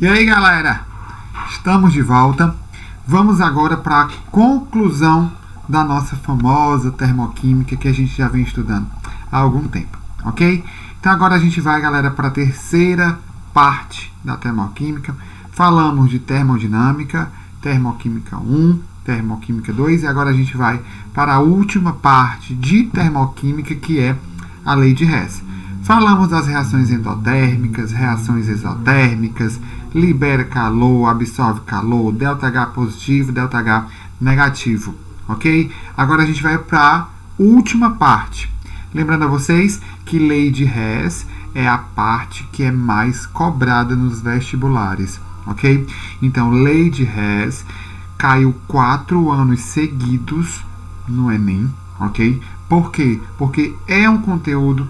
E aí, galera? Estamos de volta. Vamos agora para a conclusão da nossa famosa termoquímica que a gente já vem estudando há algum tempo, ok? Então agora a gente vai, galera, para a terceira parte da termoquímica. Falamos de termodinâmica, termoquímica 1, termoquímica 2 e agora a gente vai para a última parte de termoquímica, que é a lei de Hess. Falamos das reações endotérmicas, reações exotérmicas, libera calor, absorve calor, ΔH positivo, ΔH negativo, ok? Agora a gente vai para a última parte. Lembrando a vocês que lei de Hess é a parte que é mais cobrada nos vestibulares, ok? Então, lei de Hess caiu 4 anos seguidos no Enem, ok? Por quê? Porque é um conteúdo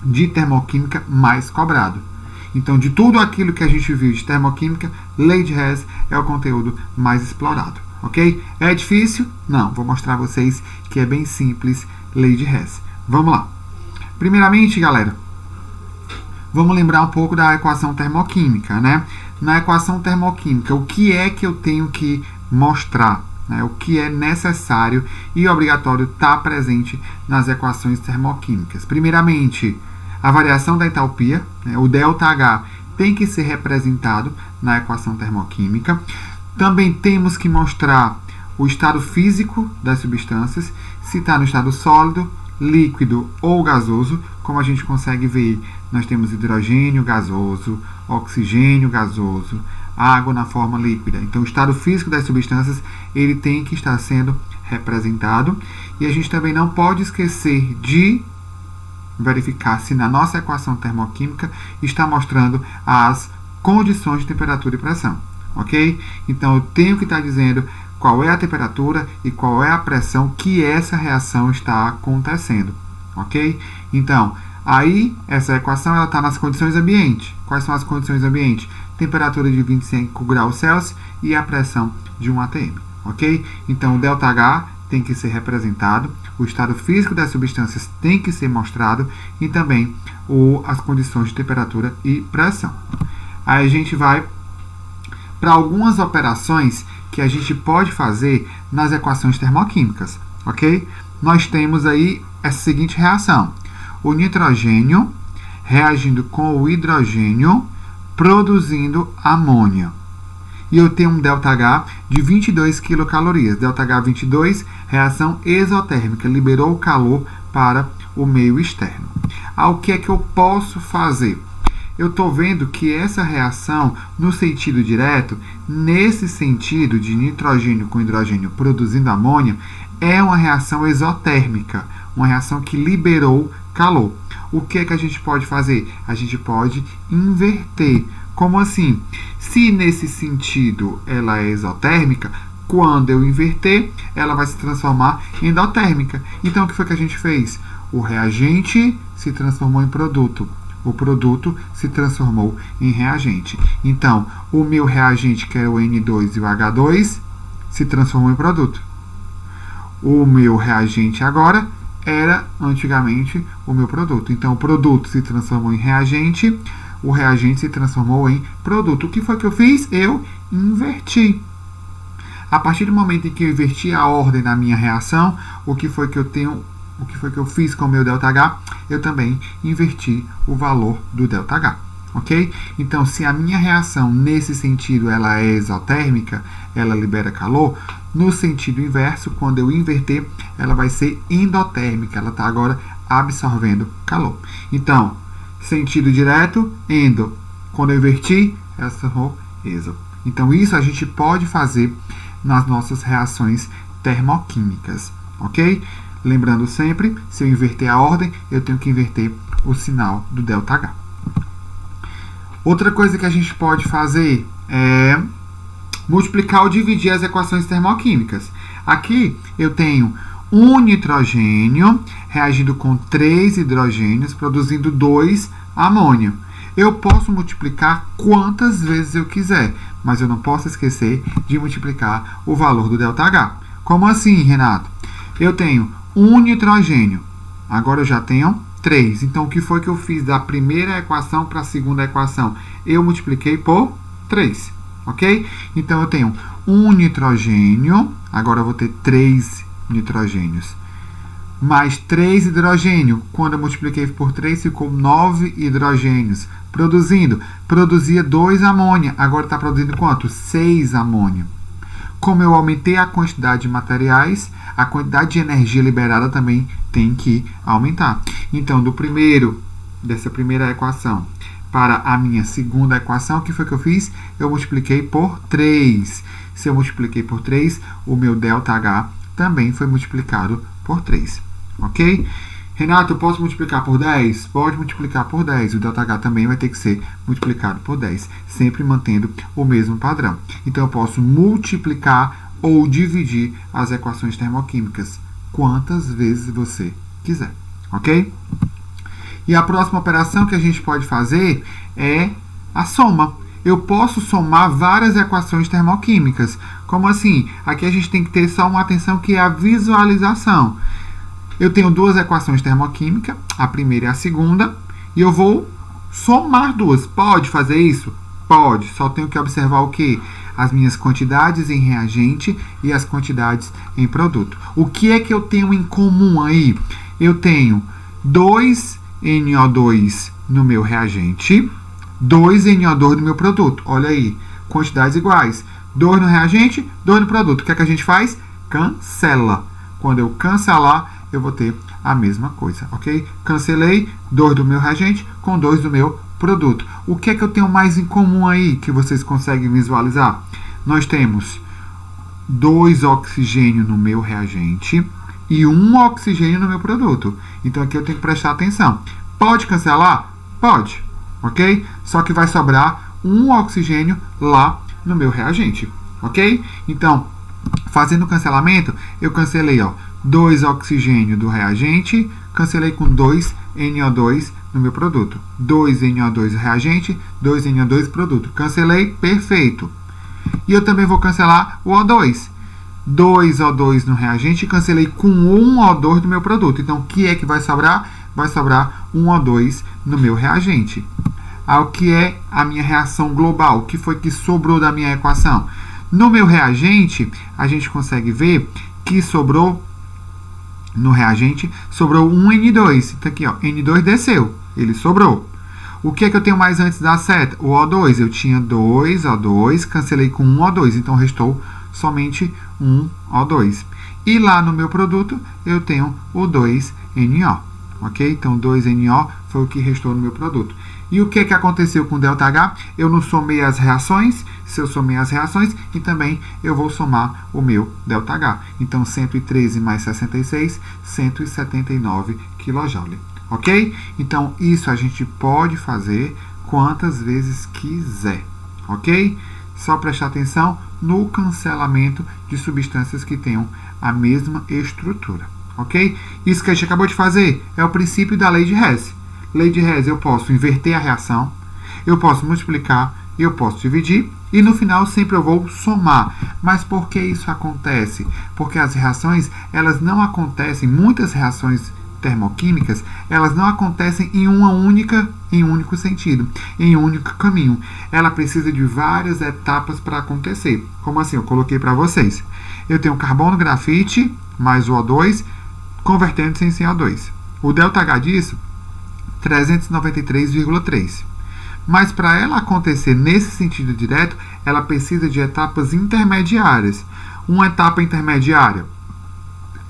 de termoquímica mais cobrado. Então, de tudo aquilo que a gente viu de termoquímica, lei de Hess é o conteúdo mais explorado, ok? É difícil? Não, vou mostrar a vocês que é bem simples, lei de Hess. Vamos lá. Primeiramente, galera, vamos lembrar um pouco da equação termoquímica, né? Na equação termoquímica, o que é que eu tenho que mostrar? Né? O que é necessário e obrigatório estar presente nas equações termoquímicas? Primeiramente, a variação da entalpia, né? O ΔH tem que ser representado na equação termoquímica. Também temos que mostrar o estado físico das substâncias, se está no estado sólido, líquido ou gasoso. Como a gente consegue ver, nós temos hidrogênio gasoso, oxigênio gasoso, água na forma líquida. Então, o estado físico das substâncias ele tem que estar sendo representado. E a gente também não pode esquecer de verificar se na nossa equação termoquímica está mostrando as condições de temperatura e pressão, ok? Então, eu tenho que estar dizendo qual é a temperatura e qual é a pressão que essa reação está acontecendo, ok? Então, aí, essa equação está nas condições ambiente. Quais são as condições ambiente? Temperatura de 25 graus Celsius e a pressão de 1 atm, ok? Então, o ΔH tem que ser representado, o estado físico das substâncias tem que ser mostrado e também as condições de temperatura e pressão. Aí a gente vai para algumas operações que a gente pode fazer nas equações termoquímicas, ok? Nós temos aí essa seguinte reação. O nitrogênio reagindo com o hidrogênio, produzindo amônia. E eu tenho um ΔH de 22 quilocalorias. ΔH 22, reação exotérmica, liberou o calor para o meio externo. O que é que eu posso fazer? Eu estou vendo que essa reação, no sentido direto, nesse sentido de nitrogênio com hidrogênio produzindo amônia, é uma reação exotérmica, uma reação que liberou calor. O que é que a gente pode fazer? A gente pode inverter. Como assim? Se nesse sentido ela é exotérmica, quando eu inverter, ela vai se transformar em endotérmica. Então, o que foi que a gente fez? O reagente se transformou em produto. O produto se transformou em reagente. Então, o meu reagente, que era o N2 e o H2, se transformou em produto. O meu reagente agora era, antigamente, o meu produto. Então, o produto se transformou em reagente, o reagente se transformou em produto. O que foi que eu fiz? Eu inverti. A partir do momento em que eu inverti a ordem da minha reação, o que foi que eu fiz com o meu ΔH? Eu também inverti o valor do ΔH, ok? Então, se a minha reação, nesse sentido, ela é exotérmica, ela libera calor, no sentido inverso, quando eu inverter, ela vai ser endotérmica, ela está agora absorvendo calor. Então, sentido direto, endo. Quando eu inverti, ela se tornou exo. Então, isso a gente pode fazer nas nossas reações termoquímicas, ok? Lembrando sempre, se eu inverter a ordem, eu tenho que inverter o sinal do ΔH. Outra coisa que a gente pode fazer é multiplicar ou dividir as equações termoquímicas. Aqui eu tenho um nitrogênio reagindo com 3 hidrogênios, produzindo 2 amônio. Eu posso multiplicar quantas vezes eu quiser, mas eu não posso esquecer de multiplicar o valor do ΔH. Como assim, Renato? Eu tenho um nitrogênio, agora eu já tenho 3. Então, o que foi que eu fiz da primeira equação para a segunda equação? Eu multipliquei por 3, ok? Então, eu tenho um nitrogênio, agora eu vou ter 3 nitrogênios, mais 3 hidrogênio. Quando eu multipliquei por 3, ficou 9 hidrogênios. Produzia 2 amônia, agora está produzindo quanto? 6 amônia. Como eu aumentei a quantidade de materiais, a quantidade de energia liberada também tem que aumentar. Então, dessa primeira equação para a minha segunda equação, o que foi que eu fiz? Eu multipliquei por 3. Se eu multipliquei por 3, o meu ΔH também foi multiplicado por 3. Ok? Renato, eu posso multiplicar por 10? Pode multiplicar por 10. O ΔH também vai ter que ser multiplicado por 10, sempre mantendo o mesmo padrão. Então, eu posso multiplicar ou dividir as equações termoquímicas quantas vezes você quiser. Ok? E a próxima operação que a gente pode fazer é a soma. Eu posso somar várias equações termoquímicas. Como assim? Aqui a gente tem que ter só uma atenção que é a visualização. Eu tenho duas equações termoquímicas, a primeira e a segunda, e eu vou somar duas. Pode fazer isso? Pode. Só tenho que observar o quê? As minhas quantidades em reagente e as quantidades em produto. O que é que eu tenho em comum aí? Eu tenho 2NO2 no meu reagente, 2NO2 no meu produto. Olha aí, quantidades iguais. 2 no reagente, 2 no produto. O que é que a gente faz? Cancela. Quando eu cancelar, eu vou ter a mesma coisa, ok? Cancelei 2 do meu reagente com 2 do meu produto. O que é que eu tenho mais em comum aí que vocês conseguem visualizar? Nós temos 2 oxigênio no meu reagente e 1 oxigênio no meu produto. Então, aqui eu tenho que prestar atenção. Pode cancelar? Pode, ok? Só que vai sobrar 1 oxigênio lá no meu reagente, ok? Então, fazendo o cancelamento, eu cancelei 2 oxigênio do reagente, cancelei com 2NO2 no meu produto. 2NO2 reagente, 2NO2 produto. Cancelei, perfeito. E eu também vou cancelar o O2. 2O2 no reagente, cancelei com 1O2 do meu produto. Então, o que é que vai sobrar? Vai sobrar 1O2 no meu reagente. O que é a minha reação global? O que foi que sobrou da minha equação? No meu reagente, a gente consegue ver que sobrou, no reagente, sobrou um N2. Então, aqui, N2 desceu, ele sobrou. O que é que eu tenho mais antes da seta? O O2. Eu tinha 2O2, cancelei com 1O2, então restou somente 1O2. E lá no meu produto, eu tenho o 2NO. Ok? Então, 2NO foi o que restou no meu produto. E o que é que aconteceu com o ΔH? Eu não somei as reações. Se eu somei as reações, e também eu vou somar o meu ΔH. Então, 113 mais 66, 179 kJ. Ok? Então, isso a gente pode fazer quantas vezes quiser. Ok? Só prestar atenção no cancelamento de substâncias que tenham a mesma estrutura. Ok? Isso que a gente acabou de fazer é o princípio da lei de Hess. Lei de Hess, eu posso inverter a reação, eu posso multiplicar, eu posso dividir, e no final sempre eu vou somar. Mas por que isso acontece? Porque as reações, elas não acontecem, muitas reações termoquímicas, elas não acontecem em um único sentido, em um único caminho. Ela precisa de várias etapas para acontecer. Como assim? Eu coloquei para vocês. Eu tenho carbono grafite mais o O2, convertendo-se em CO2. O ΔH disso, 393,3. Mas para ela acontecer nesse sentido direto, ela precisa de etapas intermediárias. Uma etapa intermediária,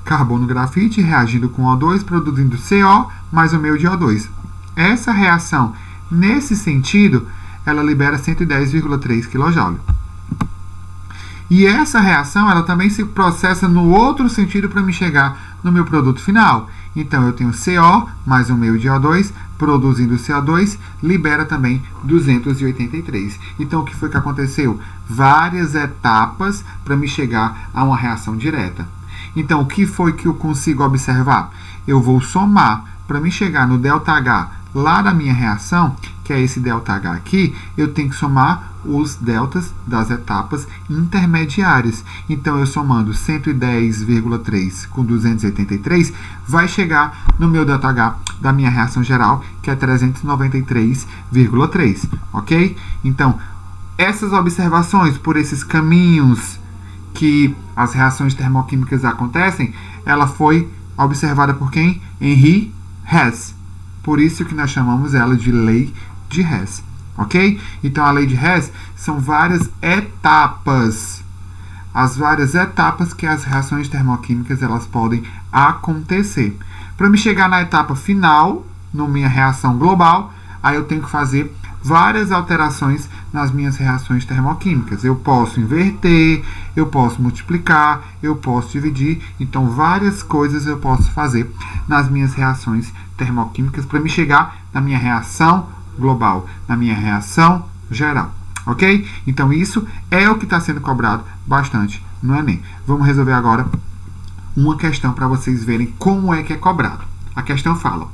carbono grafite reagindo com O2, produzindo CO mais o meio de O2. Essa reação, nesse sentido, ela libera 110,3 kJ. E essa reação, ela também se processa no outro sentido para me chegar no meu produto final. Então, eu tenho CO mais um meio de O2, produzindo CO2, libera também 283. Então, o que foi que aconteceu? Várias etapas para me chegar a uma reação direta. Então, o que foi que eu consigo observar? Eu vou somar para me chegar no ΔH lá da minha reação, que é esse ΔH aqui, eu tenho que somar os deltas das etapas intermediárias. Então, eu somando 110,3 com 283, vai chegar no meu ΔH da minha reação geral, que é 393,3, ok? Então, essas observações, por esses caminhos que as reações termoquímicas acontecem, ela foi observada por quem? Henri Hess. Por isso que nós chamamos ela de lei de Hess, ok? Então a lei de Hess são várias etapas, as várias etapas que as reações termoquímicas elas podem acontecer. Para me chegar na etapa final, na minha reação global, aí eu tenho que fazer várias alterações nas minhas reações termoquímicas. Eu posso inverter, eu posso multiplicar, eu posso dividir. Então, várias coisas eu posso fazer nas minhas reações termoquímicas para me chegar na minha reação global, na minha reação geral. Ok? Então, isso é o que está sendo cobrado bastante no Enem. Vamos resolver agora uma questão para vocês verem como é que é cobrado. A questão fala: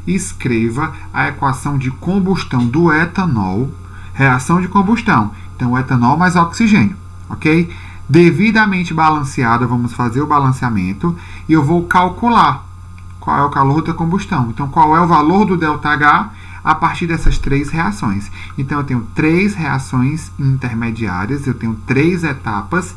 escreva a equação de combustão do etanol, reação de combustão, então o etanol mais oxigênio, ok? Devidamente balanceada, vamos fazer o balanceamento e eu vou calcular qual é o calor da combustão. Então, qual é o valor do ΔH a partir dessas três reações. Então, eu tenho três reações intermediárias, eu tenho três etapas,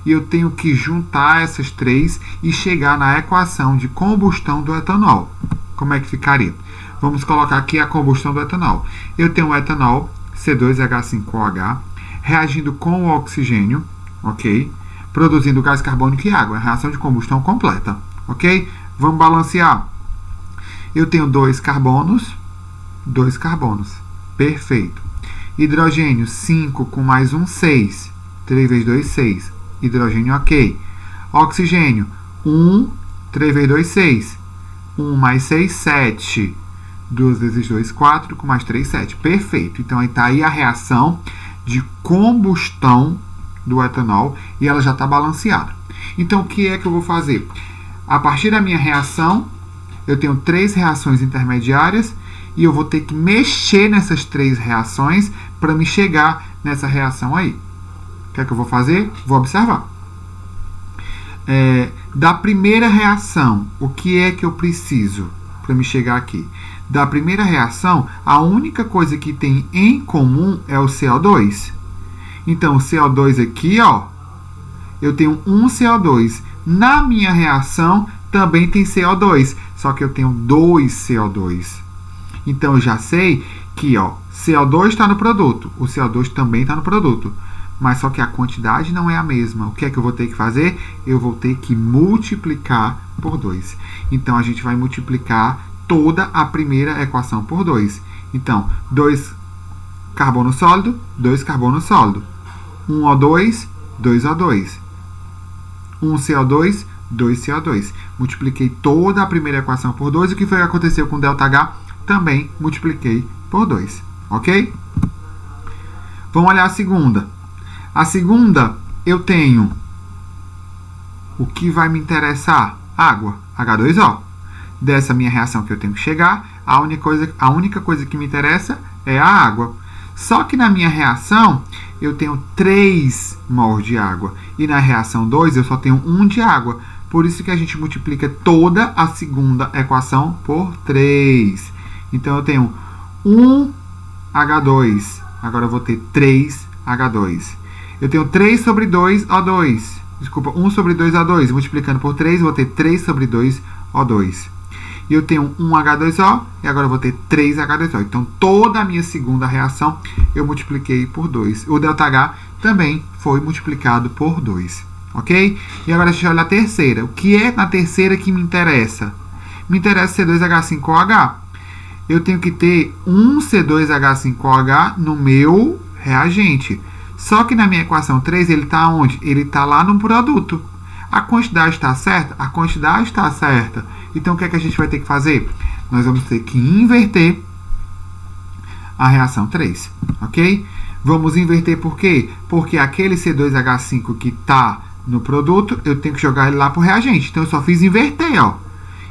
e eu tenho que juntar essas três e chegar na equação de combustão do etanol. Como é que ficaria? Vamos colocar aqui a combustão do etanol. Eu tenho o etanol, C2H5OH, reagindo com o oxigênio, ok? Produzindo gás carbônico e água. É a reação de combustão completa, ok? Vamos balancear. Eu tenho dois carbonos, perfeito. Hidrogênio, 5 com mais um, 6. 3 vezes 2, 6. Hidrogênio, ok. Oxigênio, 1, 3 vezes 2, 6. 1 mais 6, 7. 2 vezes 2, 4. Com mais 3, 7. Perfeito. Então, está aí a reação de combustão do etanol e ela já está balanceada. Então, o que é que eu vou fazer? A partir da minha reação, eu tenho três reações intermediárias e eu vou ter que mexer nessas três reações para me chegar nessa reação aí. O que é que eu vou fazer? Vou observar. Da primeira reação, o que é que eu preciso para me chegar aqui? Da primeira reação, a única coisa que tem em comum é o CO2. Então, o CO2 aqui, ó, eu tenho um CO2. Na minha reação, também tem CO2, só que eu tenho 2 CO2. Então, eu já sei que, ó, CO2 está no produto, o CO2 também está no produto. Mas só que a quantidade não é a mesma. O que é que eu vou ter que fazer? Eu vou ter que multiplicar por 2. Então, a gente vai multiplicar toda a primeira equação por 2. Então, 2 carbono sólido, 2 carbono sólido. 1 O2, 2 O2. 1 CO2, 2 CO2. Multipliquei toda a primeira equação por 2. O que foi que aconteceu com ΔH? Também multipliquei por 2. Ok? Vamos olhar a segunda. A segunda, eu tenho o que vai me interessar? Água, H2O. Dessa minha reação que eu tenho que chegar, a única coisa que me interessa é a água. Só que na minha reação, eu tenho 3 mols de água. E na reação 2, eu só tenho 1 de água. Por isso que a gente multiplica toda a segunda equação por 3. Então, eu tenho 1 H2. Agora, eu vou ter 3 H2. Eu tenho 3 sobre 2 O2. Desculpa, 1 sobre 2 O2. Multiplicando por 3, eu vou ter 3 sobre 2 O2. E eu tenho 1 H2O e agora eu vou ter 3 H2O. Então, toda a minha segunda reação eu multipliquei por 2. O ΔH também foi multiplicado por 2. Ok? E agora deixa eu olhar a terceira. O que é na terceira que me interessa? Me interessa C2H5OH. Eu tenho que ter um C2H5OH no meu reagente. Só que na minha equação 3, ele está onde? Ele está lá no produto. A quantidade está certa? A quantidade está certa. Então, o que é que a gente vai ter que fazer? Nós vamos ter que inverter a reação 3. Ok? Vamos inverter por quê? Porque aquele C2H5 que está no produto, eu tenho que jogar ele lá para o reagente. Então, eu só fiz inverter, ó.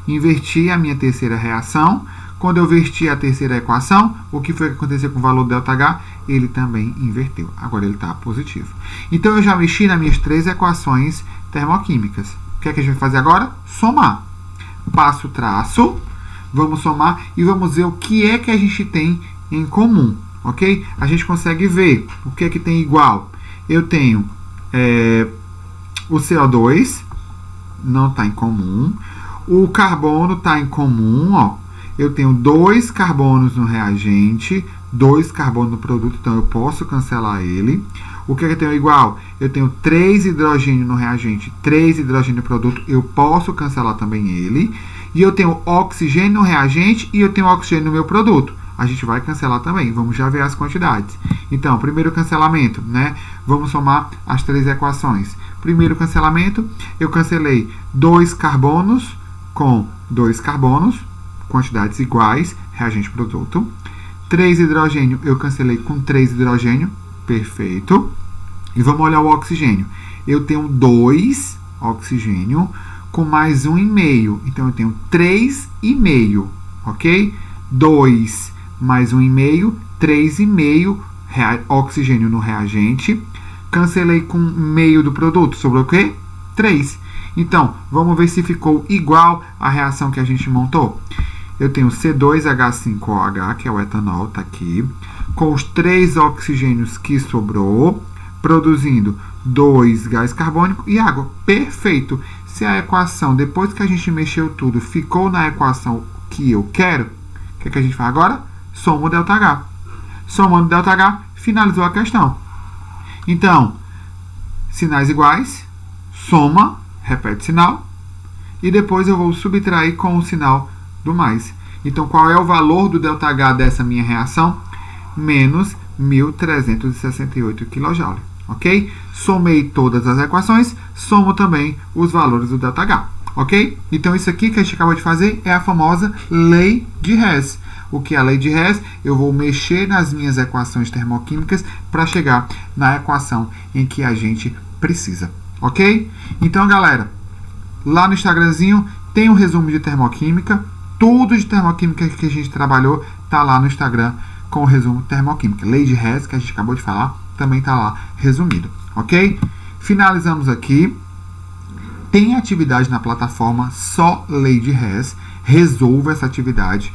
Inverti a minha terceira reação. Quando eu verti a terceira equação, o que foi que aconteceu com o valor do ΔH? Ele também inverteu. Agora ele está positivo. Então, eu já mexi nas minhas 3 equações termoquímicas. O que é que a gente vai fazer agora? Somar. Passo traço. Vamos somar e vamos ver o que é que a gente tem em comum. ok? A gente consegue ver o que é que tem igual. Eu tenho o CO2, não está em comum. O carbono está em comum, ó. Eu tenho 2 carbonos no reagente, 2 carbonos no produto, então eu posso cancelar ele. O que é que eu tenho igual? Eu tenho 3 hidrogênio no reagente, 3 hidrogênio no produto, eu posso cancelar também ele. E eu tenho oxigênio no reagente e eu tenho oxigênio no meu produto. A gente vai cancelar também, vamos já ver as quantidades. Então, primeiro cancelamento, né? Vamos somar as 3 equações. Primeiro cancelamento, eu cancelei 2 carbonos com 2 carbonos, quantidades iguais, reagente produto. 3 hidrogênio, eu cancelei com 3 hidrogênio, perfeito. E vamos olhar o oxigênio. Eu tenho 2 oxigênio com mais 1,5. Então, eu tenho 3,5, ok? 2 mais 1,5, 3,5 oxigênio no reagente. Cancelei com meio do produto. Sobrou o quê? 3. Então, vamos ver se ficou igual à reação que a gente montou. Eu tenho C2H5OH, que é o etanol, está aqui, com os 3 oxigênios que sobrou, produzindo 2 gás carbônico e água. Perfeito! Se a equação, depois que a gente mexeu tudo, ficou na equação que eu quero, o que é que a gente faz agora? Soma o ΔH. Somando o ΔH, finalizou a questão. Então, sinais iguais, soma, repete sinal, e depois eu vou subtrair com o sinal do mais. Então, qual é o valor do ΔH dessa minha reação? Menos 1.368 kJ, ok? Somei todas as equações, somo também os valores do ΔH, ok? Então, isso aqui que a gente acabou de fazer é a famosa lei de Hess. O que é a lei de Hess? Eu vou mexer nas minhas equações termoquímicas para chegar na equação em que a gente precisa, ok? Então, galera, lá no Instagramzinho tem um resumo de termoquímica. Tudo de termoquímica que a gente trabalhou está lá no Instagram com o resumo termoquímica. Lei de Hess, que a gente acabou de falar, também está lá resumido, ok? Finalizamos aqui. Tem atividade na plataforma só lei de Hess. Resolva essa atividade.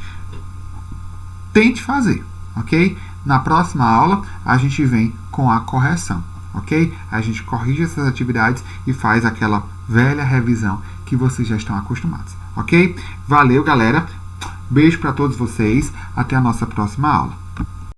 Tente fazer, ok? Na próxima aula, a gente vem com a correção, ok? A gente corrige essas atividades e faz aquela velha revisão que vocês já estão acostumados, ok? Valeu, galera. Beijo para todos vocês. Até a nossa próxima aula.